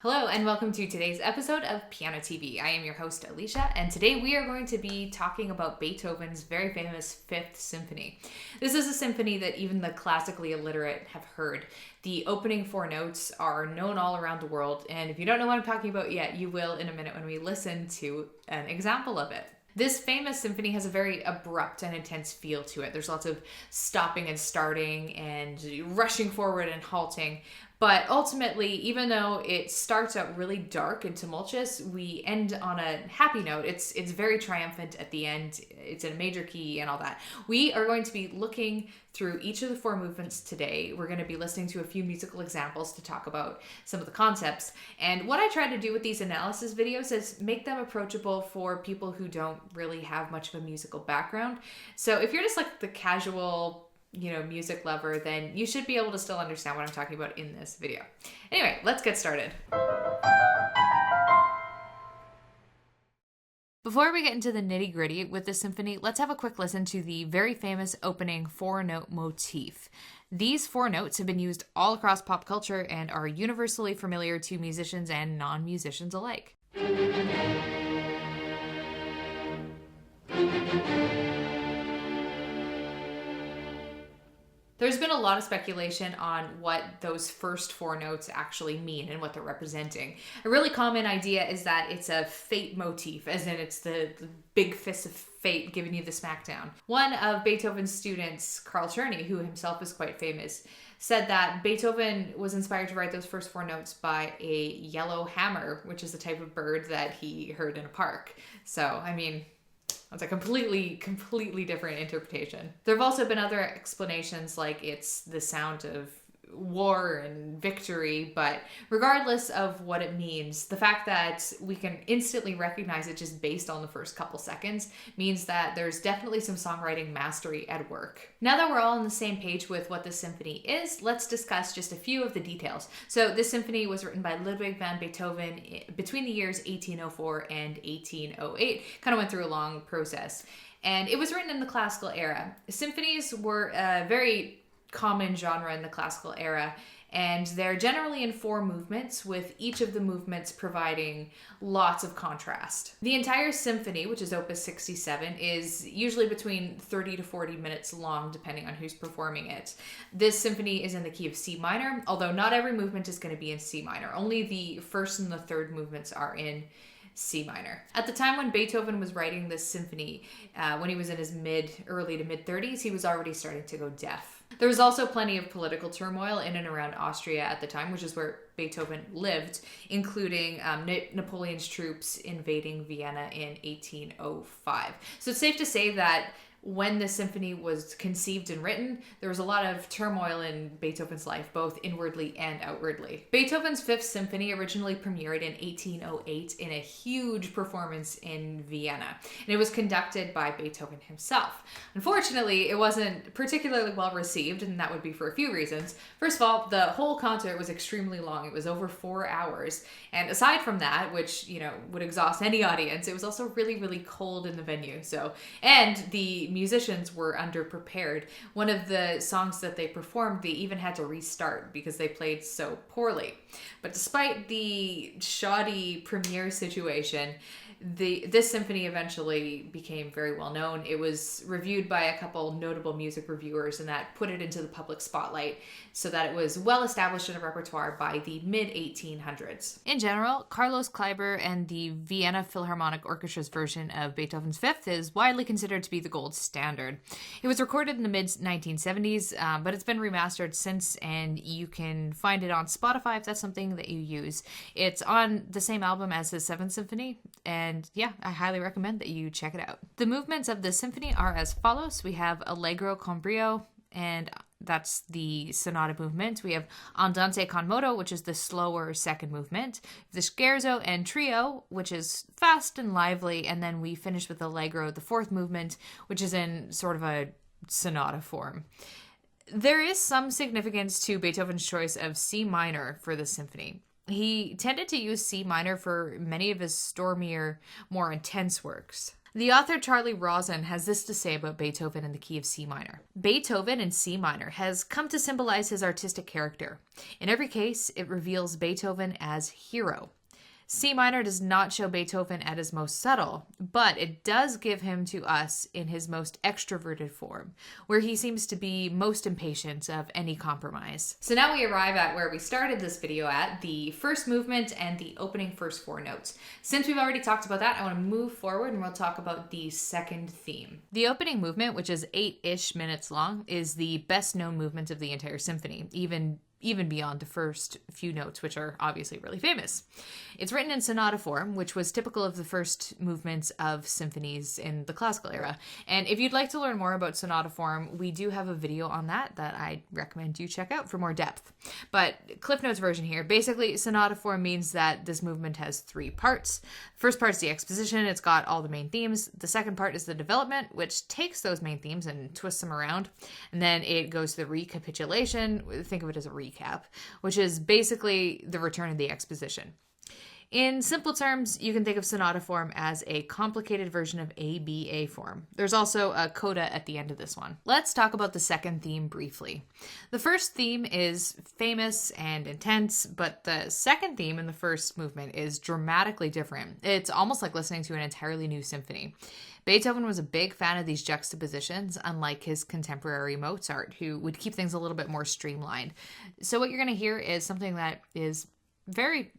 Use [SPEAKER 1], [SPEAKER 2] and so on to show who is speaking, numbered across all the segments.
[SPEAKER 1] Hello and welcome to today's episode of pianoTV. I am your host Allysia, and today we are going to be talking about Beethoven's very famous Fifth Symphony. This is a symphony that even the classically illiterate have heard. The opening four notes are known all around the world, and if you don't know what I'm talking about yet, you will in a minute when we listen to an example of it. This famous symphony has a very abrupt and intense feel to it. There's lots of stopping and starting and rushing forward and halting. But ultimately, even though it starts out really dark and tumultuous, we end on a happy note. It's very triumphant at the end. It's in a major key and all that. We are going to be looking through each of the four movements today. We're going to be listening to a few musical examples to talk about some of the concepts. And what I try to do with these analysis videos is make them approachable for people who don't really have much of a musical background. So if you're just like the casual music lover, then you should be able to still understand what I'm talking about in this video. Anyway, let's get started. Before we get into the nitty-gritty with this symphony, let's have a quick listen to the very famous opening four-note motif. These four notes have been used all across pop culture and are universally familiar to musicians and non-musicians alike. There's been a lot of speculation on what those first four notes actually mean and what they're representing. A really common idea is that it's a fate motif, as in it's the big fist of fate giving you the smackdown. One of Beethoven's students, Carl Czerny, who himself is quite famous, said that Beethoven was inspired to write those first four notes by a yellow hammer, which is the type of bird that he heard in a park. So, that's a completely different interpretation. There have also been other explanations, like it's the sound of war and victory, but regardless of what it means, the fact that we can instantly recognize it just based on the first couple seconds means that there's definitely some songwriting mastery at work. Now that we're all on the same page with what this symphony is, let's discuss just a few of the details. So this symphony was written by Ludwig van Beethoven between the years 1804 and 1808. Kind of went through a long process. And it was written in the classical era. Symphonies were a very common genre in the classical era, and they're generally in four movements, with each of the movements providing lots of contrast. The entire symphony, which is opus 67, is usually between 30 to 40 minutes long, depending on who's performing it. This symphony is in the key of C minor, although not every movement is going to be in C minor. Only the first and the third movements are in C minor. At the time when Beethoven was writing this symphony, when he was in his early to mid 30s, he was already starting to go deaf. There was also plenty of political turmoil in and around Austria at the time, which is where Beethoven lived, including Napoleon's troops invading Vienna in 1805. So it's safe to say that when the symphony was conceived and written, there was a lot of turmoil in Beethoven's life, both inwardly and outwardly. Beethoven's Fifth Symphony originally premiered in 1808 in a huge performance in Vienna, and it was conducted by Beethoven himself. Unfortunately, it wasn't particularly well received, and that would be for a few reasons. First of all, the whole concert was extremely long. It was over 4 hours, and aside from that, which would exhaust any audience, it was also really cold in the venue. And the musicians were underprepared. One of the songs that they performed, they even had to restart because they played so poorly. But despite the shoddy premiere situation, this symphony eventually became very well known. It was reviewed by a couple notable music reviewers, and that put it into the public spotlight so that it was well established in the repertoire by the mid-1800s. In general, Carlos Kleiber and the Vienna Philharmonic Orchestra's version of Beethoven's Fifth is widely considered to be the gold standard. It was recorded in the mid-1970s, but it's been remastered since, and you can find it on Spotify if that's something that you use. It's on the same album as the Seventh Symphony, and yeah, I highly recommend that you check it out. The movements of the symphony are as follows. We have Allegro con brio, and that's the sonata movement. We have Andante con moto, which is the slower second movement. The Scherzo and trio, which is fast and lively, and then we finish with Allegro, the fourth movement, which is in sort of a sonata form. There is some significance to Beethoven's choice of C minor for the symphony. He tended to use C minor for many of his stormier, more intense works. The author Charlie Rosen has this to say about Beethoven in the key of C minor. Beethoven in C minor has come to symbolize his artistic character. In every case, it reveals Beethoven as hero. C minor does not show Beethoven at his most subtle, but it does give him to us in his most extroverted form, where he seems to be most impatient of any compromise. So now we arrive at where we started this video at, the first movement and the opening first four notes. Since we've already talked about that, I want to move forward and we'll talk about the second theme. The opening movement, which is 8-ish minutes long, is the best known movement of the entire symphony, even beyond the first few notes, which are obviously really famous. It's written in sonata form, which was typical of the first movements of symphonies in the classical era. And if you'd like to learn more about sonata form, we do have a video on that I recommend you check out for more depth. But Cliff Notes version here, basically sonata form means that this movement has three parts. First part is the exposition. It's got all the main themes. The second part is the development, which takes those main themes and twists them around. And then it goes to the recapitulation. Think of it as a recap, which is basically the return of the exposition. In simple terms, you can think of sonata form as a complicated version of ABA form. There's also a coda at the end of this one. Let's talk about the second theme briefly. The first theme is famous and intense, but the second theme in the first movement is dramatically different. It's almost like listening to an entirely new symphony. Beethoven was a big fan of these juxtapositions, unlike his contemporary Mozart, who would keep things a little bit more streamlined. So what you're going to hear is something that is very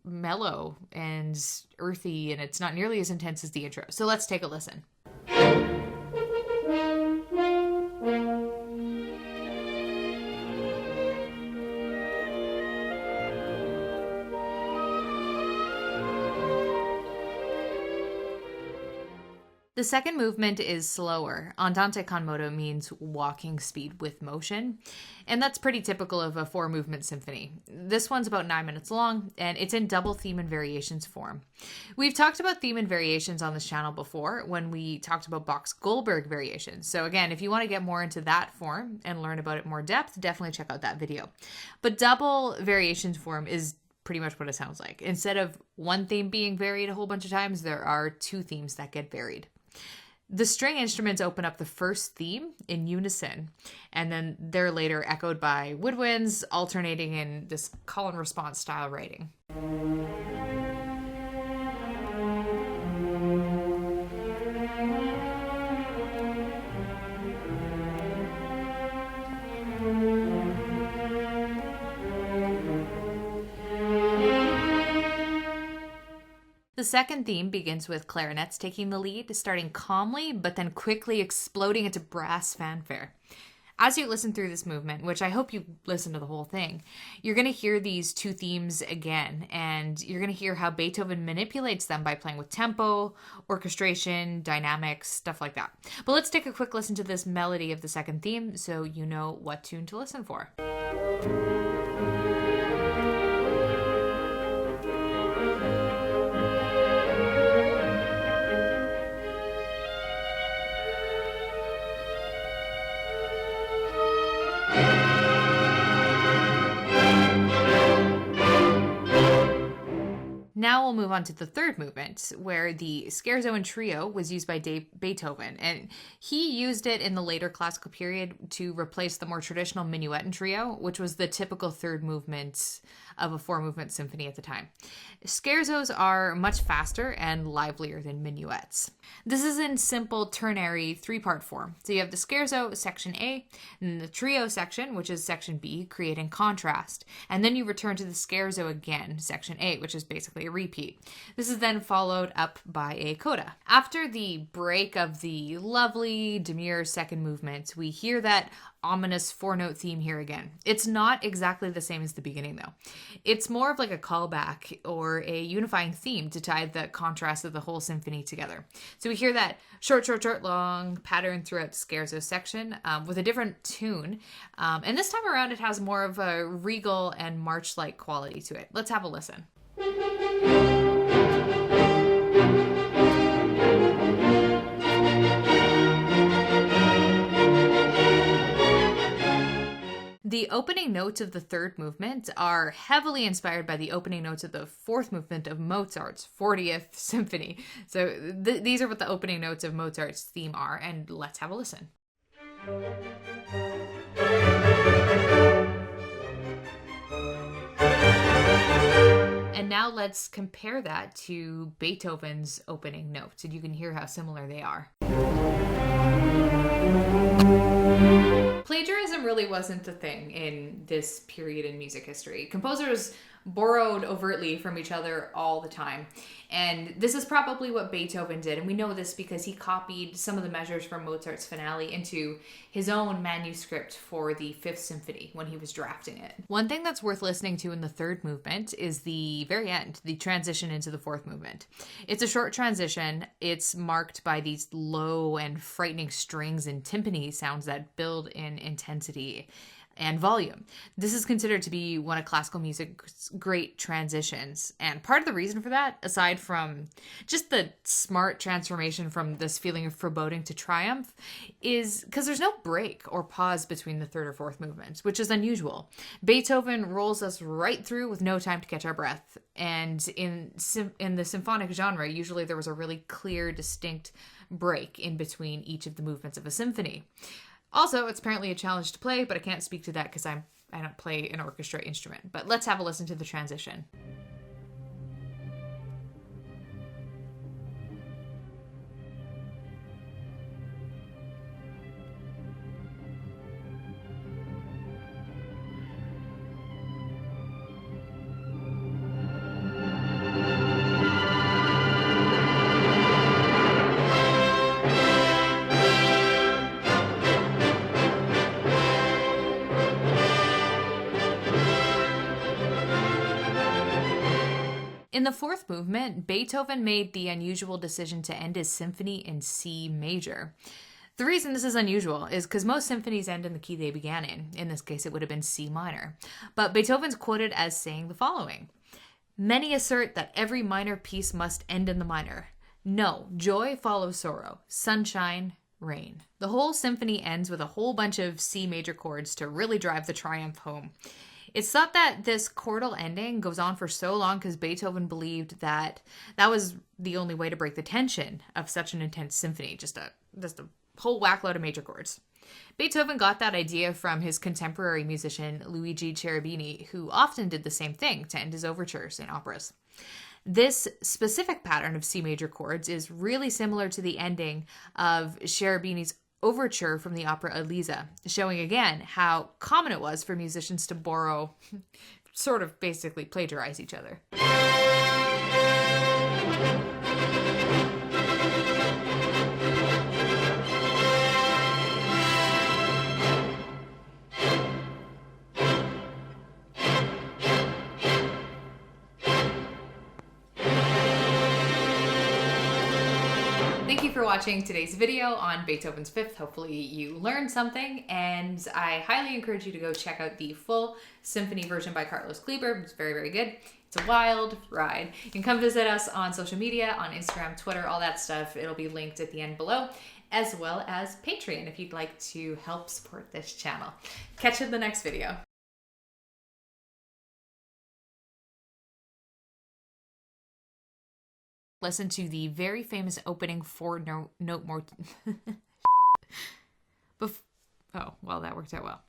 [SPEAKER 1] mellow and earthy, and it's not nearly as intense as the intro. So let's take a listen. The second movement is slower. Andante con moto means walking speed with motion, and that's pretty typical of a four-movement symphony. This one's about 9 minutes long, and it's in double theme and variations form. We've talked about theme and variations on this channel before when we talked about Bach's Goldberg variations. So again, if you want to get more into that form and learn about it more depth, definitely check out that video. But double variations form is pretty much what it sounds like. Instead of one theme being varied a whole bunch of times, there are two themes that get varied. The string instruments open up the first theme in unison, and then they're later echoed by woodwinds, alternating in this call and response style writing. The second theme begins with clarinets taking the lead, starting calmly, but then quickly exploding into brass fanfare. As you listen through this movement, which I hope you listen to the whole thing, you're going to hear these two themes again, and you're going to hear how Beethoven manipulates them by playing with tempo, orchestration, dynamics, stuff like that. But let's take a quick listen to this melody of the second theme so you know what tune to listen for. Now we'll move on to the third movement, where the Scherzo and trio was used by Beethoven, and he used it in the later classical period to replace the more traditional minuet and trio, which was the typical third movement of a four-movement symphony at the time. Scherzos are much faster and livelier than minuets. This is in simple ternary three-part form. So you have the Scherzo, section A, and the trio section, which is section B, creating contrast. And then you return to the Scherzo again, section A, which is basically a repeat. This is then followed up by a coda. After the break of the lovely, demure second movement, we hear that ominous four-note theme here again. It's not exactly the same as the beginning, though. It's more of like a callback or a unifying theme to tie the contrast of the whole symphony together. So we hear that short, short, short, long pattern throughout the Scherzo section with a different tune. And this time around, it has more of a regal and march-like quality to it. Let's have a listen. The opening notes of the third movement are heavily inspired by the opening notes of the fourth movement of Mozart's 40th Symphony. So these are what the opening notes of Mozart's theme are, and let's have a listen. And now let's compare that to Beethoven's opening notes, and you can hear how similar they are. Plagiarism really wasn't a thing in this period in music history. Composers borrowed overtly from each other all the time. And this is probably what Beethoven did. And we know this because he copied some of the measures from Mozart's finale into his own manuscript for the Fifth Symphony when he was drafting it. One thing that's worth listening to in the third movement is the very end, the transition into the fourth movement. It's a short transition. It's marked by these low and frightening strings and timpani sounds that build in intensity and volume. This is considered to be one of classical music's great transitions. And part of the reason for that, aside from just the smart transformation from this feeling of foreboding to triumph, is because there's no break or pause between the third or fourth movements, which is unusual. Beethoven rolls us right through with no time to catch our breath. And in the symphonic genre, usually there was a really clear, distinct break in between each of the movements of a symphony. Also, it's apparently a challenge to play, but I can't speak to that because I don't play an orchestra instrument. But let's have a listen to the transition. In the fourth movement, Beethoven made the unusual decision to end his symphony in C major. The reason this is unusual is because most symphonies end in the key they began in. In this case, it would have been C minor. But Beethoven's quoted as saying the following: "Many assert that every minor piece must end in the minor. No, joy follows sorrow, sunshine, rain." The whole symphony ends with a whole bunch of C major chords to really drive the triumph home. It's thought that this chordal ending goes on for so long because Beethoven believed that that was the only way to break the tension of such an intense symphony, just a whole whackload of major chords. Beethoven got that idea from his contemporary musician Luigi Cherubini, who often did the same thing to end his overtures in operas. This specific pattern of C major chords is really similar to the ending of Cherubini's overture from the opera Allysia, showing again how common it was for musicians to borrow, sort of basically plagiarize each other. Thank you for watching today's video on Beethoven's Fifth. Hopefully you learned something, and I highly encourage you to go check out the full symphony version by Carlos Kleber. It's very, very good. It's a wild ride. You can come visit us on social media, on Instagram, Twitter, all that stuff. It'll be linked at the end below, as well as Patreon if you'd like to help support this channel. Catch you in the next video. Listen to the very famous opening four note more. Oh, well, that worked out well.